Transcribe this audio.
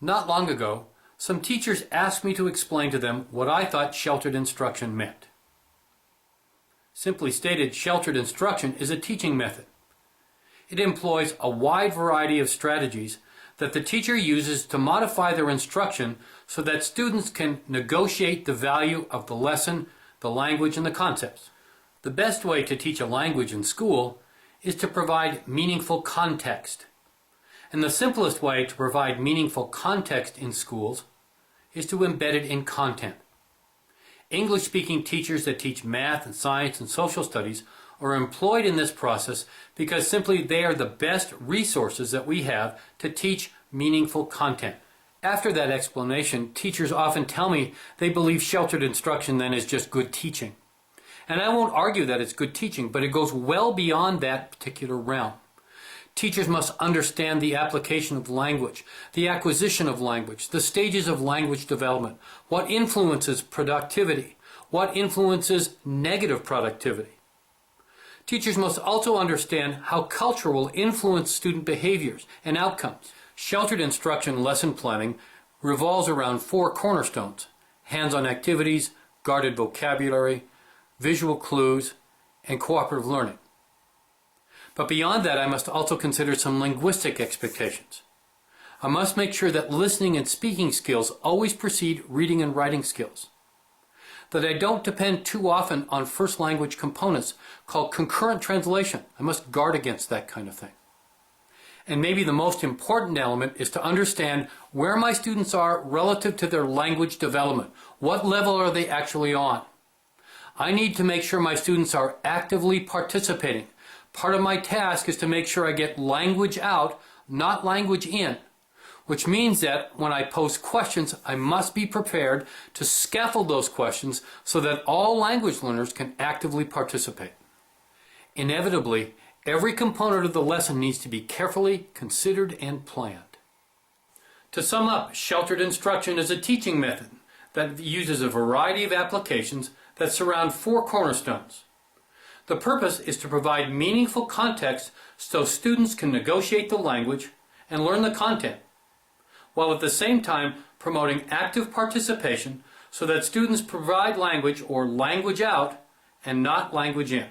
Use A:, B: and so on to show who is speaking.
A: Not long ago, some teachers asked me to explain to them what I thought sheltered instruction meant. Simply stated, sheltered instruction is a teaching method. It employs a wide variety of strategies that the teacher uses to modify their instruction so that students can negotiate the value of the lesson, the language, and the concepts. The best way to teach a language in school is to provide meaningful context. And the simplest way to provide meaningful context in schools is to embed it in content. English-speaking teachers that teach math and science and social studies are employed in this process because simply they are the best resources that we have to teach meaningful content. After that explanation, teachers often tell me they believe sheltered instruction then is just good teaching. And I won't argue that it's good teaching, but it goes well beyond that particular realm. Teachers must understand the application of language, the acquisition of language, the stages of language development, what influences productivity, what influences negative productivity. Teachers must also understand how culture will influence student behaviors and outcomes. Sheltered instruction lesson planning revolves around 4 cornerstones: hands-on activities, guarded vocabulary, visual clues, and cooperative learning. But beyond that, I must also consider some linguistic expectations. I must make sure that listening and speaking skills always precede reading and writing skills. That I don't depend too often on first language components called concurrent translation. I must guard against that kind of thing. And maybe the most important element is to understand where my students are relative to their language development. What level are they actually on? I need to make sure my students are actively participating. Part of my task is to make sure I get language out, not language in, which means that when I pose questions, I must be prepared to scaffold those questions so that all language learners can actively participate. Inevitably, every component of the lesson needs to be carefully considered and planned. To sum up, sheltered instruction is a teaching method that uses a variety of applications that surround 4 cornerstones. The purpose is to provide meaningful context so students can negotiate the language and learn the content, while at the same time promoting active participation so that students provide language or language out and not language in.